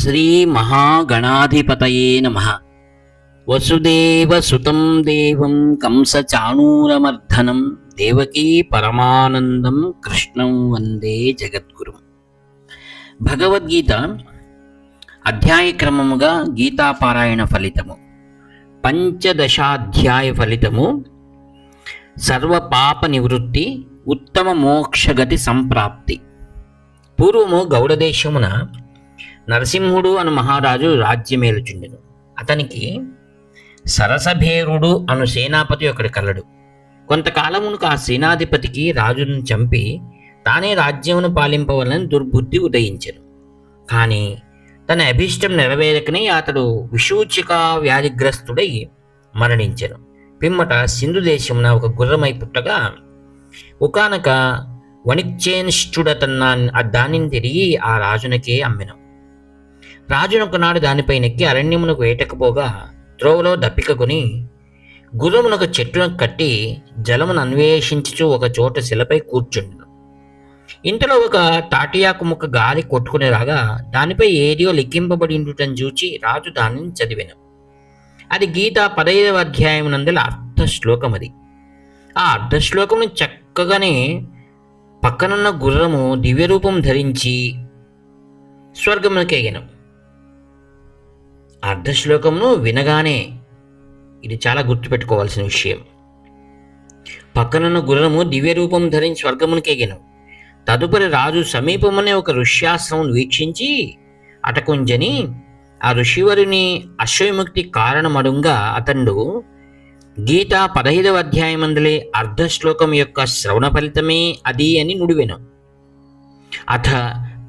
శ్రీ మహాగణాధిపతయే నమః. వసుదేవసుతం దేవం కంసచాణూరమర్ధనం దేవకీ పరమానందం కృష్ణం వందే జగద్గురుం. భగవద్గీత అధ్యాయక్రమముగా గీతాపారాయణ ఫలితము, పంచదశాధ్యాయ ఫలితము, సర్వపాప నివృత్తి, ఉత్తమ మోక్షగతి సంప్రాప్తి. పూర్వము గౌడదేశమున నరసింహుడు అను మహారాజు రాజ్యమేలుచుండెను. అతనికి సరసభేరుడు అను సేనాపతి ఒకడు కలడు. కొంతకాలమునకు ఆ సేనాధిపతికి రాజును చంపి తానే రాజ్యమును పాలింపవలని దుర్బుద్ధి ఉదయించెను. కానీ తన అభీష్టం నెరవేరకనే అతడు విషూచిక వ్యాధిగ్రస్తుడై మరణించెను. పిమ్మట సింధు దేశమున ఒక గుర్రమై పుట్టగా ఒకానొక వణిక్చేనిష్ఠుడతన్న దానిని తిరిగి ఆ రాజునకే అమ్మెను. రాజునొకనాడు దానిపై నెక్కి అరణ్యమునకు వేటకపోగా త్రోవలో దప్పికకొని గుర్రమునొక చెట్టునకు కట్టి జలమును అన్వేషించుచు ఒక చోట శిలపై కూర్చుండెను. ఇంతలో ఒక తాటియాకు ముక్క గాలి కొట్టుకుని రాగా దానిపై ఏదియో లిఖింపబడి ఉండుటను చూచి రాజు దానిని చదివెను. అది గీత 15వ అధ్యాయం నందల అర్ధ శ్లోకం. అది ఆ అర్ధ శ్లోకమును చక్కగానే పక్కనున్న గుర్రము దివ్యరూపం ధరించి స్వర్గమునకెగెను. అర్ధశ్లోకమును వినగానే, ఇది చాలా గుర్తుపెట్టుకోవాల్సిన విషయం, పక్కనున్న గుర్రము దివ్యరూపం ధరించి స్వర్గమునకెగెను. తదుపరి రాజు సమీపమునే ఒక ఋష్యాశ్రమం వీక్షించి అటకుంజని ఆ ఋషివరుని అశ్వవిముక్తి కారణమడుగా అతడు గీత 15వ అధ్యాయమందలి అర్ధశ్లోకం యొక్క శ్రవణ ఫలితమే అది అని నుడివెను. అథ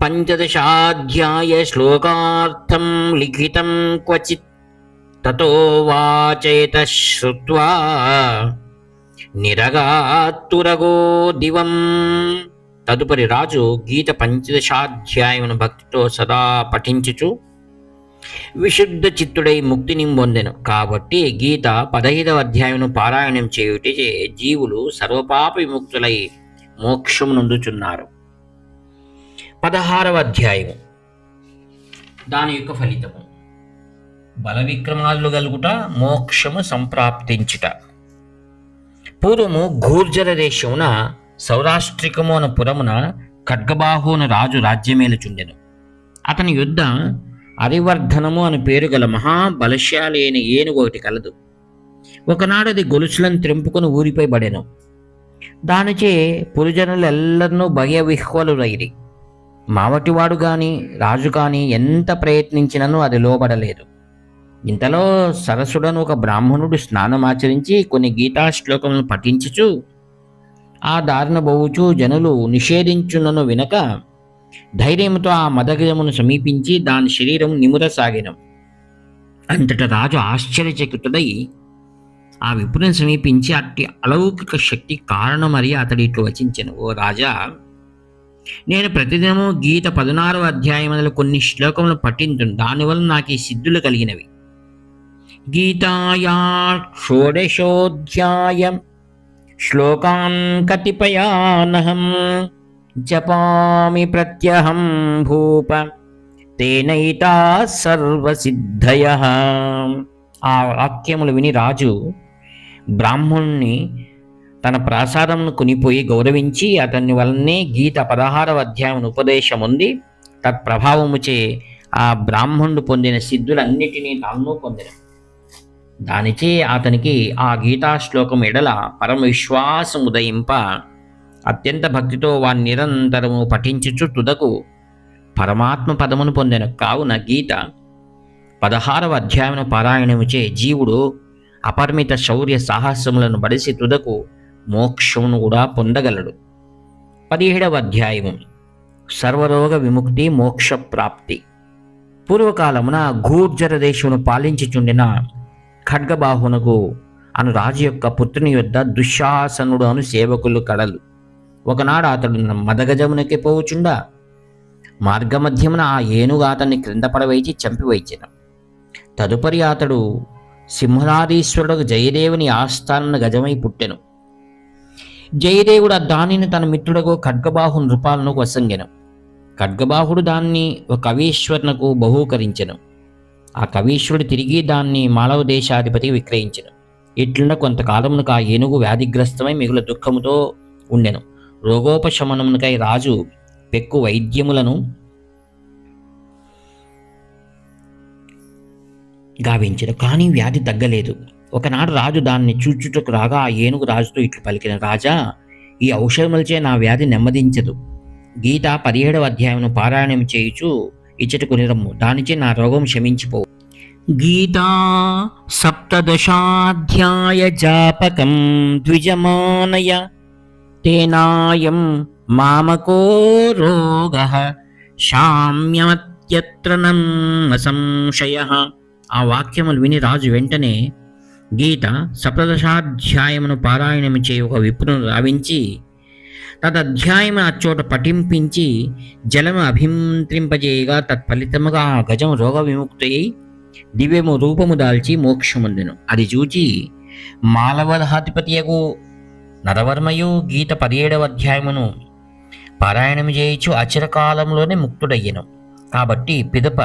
పంచదశాధ్యాయ శ్లోకార్థం లిఖితం క్వచిత్ తతో వాచేత శ్రుత్వా నిరగాతురగో దివం. తదుపరి రాజు గీత 15వ భక్తితో సదా పఠించుచు విశుద్ధ చిత్తుడై ముక్తిని పొందెను. కాబట్టి గీత 15వ అధ్యాయం పారాయణం చేయుటే జీవులు సర్వపాప విముక్తులై మోక్షము నొందుచున్నారు. 16వ అధ్యాయము, దాని యొక్క ఫలితము, బల విక్రమాలు గలుగుట, మోక్షము సంప్రాప్తించుట. పూర్వము గూర్జర దేశమున సౌరాష్ట్రికము అను పురమున ఖడ్గబాహు అను రాజు రాజ్యమేలుచుండెను. అతని యుద్ధ అరివర్ధనము అని పేరు గల మహాబలశాలి అయిన ఏనుగు ఒకటి కలదు. ఒకనాడు అది గొలుసులను త్రెంపుకొని ఊరిపై పడెను. దానిచే పురుజనులెల్లరినూ భయవిహ్వలురైరి. మావటివాడు గాని రాజు కాని ఎంత ప్రయత్నించినను అది లోబడలేదు. ఇంతలో సరసుడను ఒక బ్రాహ్మణుడు స్నానమాచరించి కొన్ని గీతాశ్లోకములను పఠించుచు ఆ దారిన బోవుచు జనులు నిషేధించునను వినక ధైర్యంతో ఆ మదగజమును సమీపించి దాని శరీరం నిమురసాగెను. అంతటా రాజు ఆశ్చర్యచకితుడై ఆ విపుని సమీపించి అట్టి అలౌకిక శక్తి కారణమరి అతడి ఇట్లు వచించెను. ఓ రాజా, నేను ప్రతిదినము గీత 16వ అధ్యాయములలో కొన్ని శ్లోకములను పఠించును. దానివల్ల నాకు ఈ సిద్ధులు కలిగినవి. గీతాయా షోడశోధ్యాయం శ్లోకాన్ కతిపయానహం జపామి ప్రత్యహం భూప తేనైతా సర్వసిద్ధయః. ఆ వాక్యములు విని రాజు బ్రాహ్మణుని తన ప్రాసాదమును కొనిపోయి గౌరవించి అతని వలనే గీత 16వ అధ్యాయం ఉపదేశం ఉంది. తత్ప్రభావముచే ఆ బ్రాహ్మణుడు పొందిన సిద్ధులన్నిటినీ తాను పొందిన. దానిచే అతనికి ఆ గీతాశ్లోకం ఎడల పరమ విశ్వాసం ఉదయింప అత్యంత భక్తితో వారిని నిరంతరము పఠించుచు తుదకు పరమాత్మ పదమును పొందెను. కావున గీత 16వ అధ్యాయమును పారాయణముచే జీవుడు అపరిమిత శౌర్య సాహసములను బడిసి తుదకు మోక్షమును కూడా పొందగలడు. 17వ అధ్యాయము, సర్వరోగ విముక్తి మోక్ష ప్రాప్తి. పూర్వకాలమున గూర్జర దేశమును పాలించుచుండిన ఖడ్గబాహునకు అను రాజు యొక్క పుత్రుని యొద్ద దుశ్శాసనుడు అను సేవకులు కలలు. ఒకనాడు అతడు మదగజమునకి పోవుచుండా మార్గమధ్యమున ఆ ఏనుగు అతన్ని క్రింద పడవేచి చంపివేచెను. తదుపరి అతడు సింహనాదీశ్వరుడు జయదేవుని ఆస్థానన గజమై పుట్టెను. జయదేవుడు దానిని తన మిత్రుడకు ఖడ్గబాహు నృపాలను వసంగెను. ఖడ్గబాహుడు దాన్ని ఒక కవీశ్వరునకు బహూకరించెను. ఆ కవీశ్వరుడు తిరిగి దాన్ని మాళవ దేశాధిపతికి విక్రయించెను. ఇట్లుండ కొంతకాలమునకు ఆ ఏనుగు వ్యాధిగ్రస్తమై మిగుల దుఃఖముతో ఉండెను. రోగోపశమనమునకై రాజు పెక్కు వైద్యములను గావించెను, కానీ వ్యాధి తగ్గలేదు. ఒకనాడు రాజు దాన్ని చూచుటకు రాగా ఆ ఏనుగు రాజుతో ఇట్లు పలికిన, రాజా, ఈ ఔషధములచే నా వ్యాధి నెమ్మదించదు. గీత 17వ అధ్యాయమును పారాయణం చేయుచు ఇచ్చటకు నిరమ్ము, దానిచే నా రోగం శమించిపోవు. గీతా 17వ జాపకం ద్విజమానయ తేనాయం మామకో రోగః శామ్యమత్యత్ర సంశయః. ఆ వాక్యములు విని రాజు వెంటనే గీత 17వ పారాయణము చేయి ఒక విప్రును రావించి తదధ్యాయము అచ్చోట పఠింపించి జలము అభిమంత్రింపజేయగా తత్ఫలితముగా ఆ గజం రోగ విముక్తి దివ్యము రూపము దాల్చి మోక్షముందెను. అది చూచి మాళవధాధిపతియగు నరవర్మయు గీత 17వ అధ్యాయమును పారాయణము చేయించు అచిరకాలంలోనే ముక్తుడయ్యెను. కాబట్టి పిదప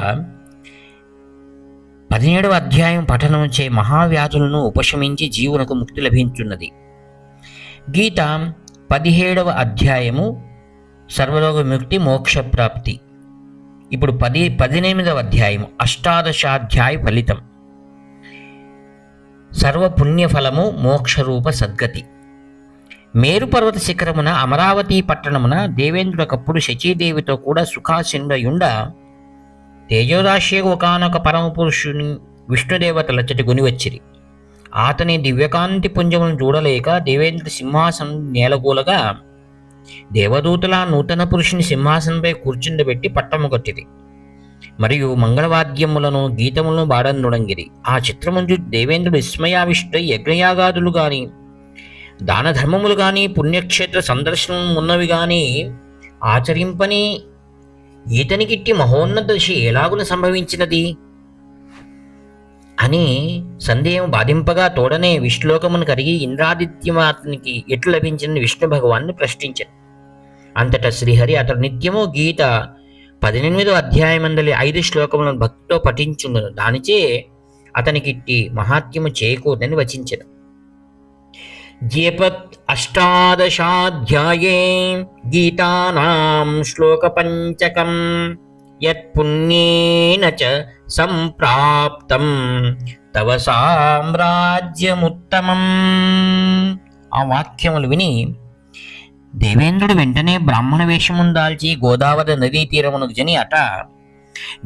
17వ అధ్యాయం పఠనం చే మహావ్యాధులను ఉపశమించి జీవునకు ముక్తి లభించున్నది. గీత 17వ అధ్యాయము సర్వరోగ విముక్తి మోక్షప్రాప్తి. ఇప్పుడు 18వ అధ్యాయము అష్టాదశాధ్యాయ ఫలితం సర్వపుణ్యఫలము మోక్షరూప సద్గతి. మేరు పర్వత శిఖరమున అమరావతి పట్టణమున దేవేంద్రుడకప్పుడు శచీదేవితో కూడా సుఖాసీనుడయుండ తేజోరాశియకు ఒకానొక పరమ పురుషుని విష్ణుదేవతలచ్చటి గునివచ్చిరి. అతని దివ్యకాంతి పుంజమును చూడలేక దేవేంద్రుడి సింహాసనం నేలకూలగా దేవదూతల నూతన పురుషుని సింహాసనంపై కూర్చుండబెట్టి పట్టము కొట్టిరి. మరియు మంగళవాద్యములను గీతములను బాడందుడంగిరి. ఆ చిత్రముంజు దేవేంద్రుడు విస్మయావిష్టుడై యజ్ఞయాగాదులు గాని దాన ధర్మములు గాని పుణ్యక్షేత్ర సందర్శనం ఉన్నవి గాని ఆచరింపని ఈతనికిట్టి మహోన్నత దశ ఎలాగున సంభవించినది అని సందేహం బాధింపగా తోడనే విష్ణులోకమును కరిగి ఇంద్రాదిత్యమాతనికి ఎట్లు లభించిన విష్ణు భగవాన్ని ప్రశ్నించాను. అంతటా శ్రీహరి అతడు నిత్యము గీత 18వ అధ్యాయమందలి 5 శ్లోకములను భక్తితో పఠించుండును, దానిచే అతనికిట్టి మహాత్మ్యము చేకూరని వచించెను. జేపత్ 18ధ్యాయే గీతానాం శ్లోక పంచకం యత్పుణ్యేన చ సంప్రాప్తం తవ సామ్రాజ్యముత్తమం. ఆ వాక్యములు విని దేవేంద్రుడు వెంటనే బ్రాహ్మణ వేషమును దాల్చి గోదావరి నదీ తీరమునకు జని అట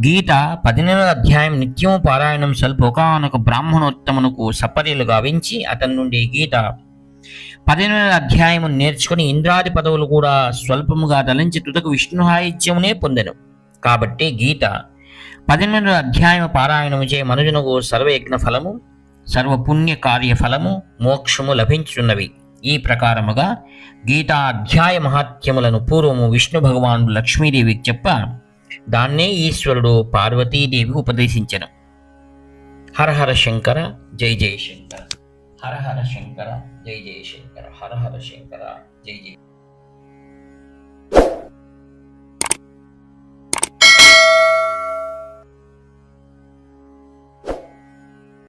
గీత 18వ అధ్యాయం నిత్యము పారాయణం సల్పొకానొక బ్రాహ్మణోత్తమునకు సపర్యలు గావించి అతని నుండి గీత 18వ అధ్యాయము నేర్చుకుని ఇంద్రాది పదవులు కూడా స్వల్పముగా తలంచి తుదకు విష్ణు సాహిత్యమునే పొందెను. కాబట్టి గీత 18వ అధ్యాయం పారాయణము చే మనుజునకు సర్వయజ్ఞ ఫలము సర్వపుణ్య కార్య ఫలము మోక్షము లభించున్నవి. ఈ ప్రకారముగా గీతా అధ్యాయ మహాత్యములను పూర్వము విష్ణు భగవానుడు లక్ష్మీదేవికి చెప్ప దాన్నే ఈశ్వరుడు పార్వతీదేవికి ఉపదేశించెను. హర హర శంకర జై జయ శంకర. హర హర శంకర జై జయ శంకర. హర హర శంకర జై జయ.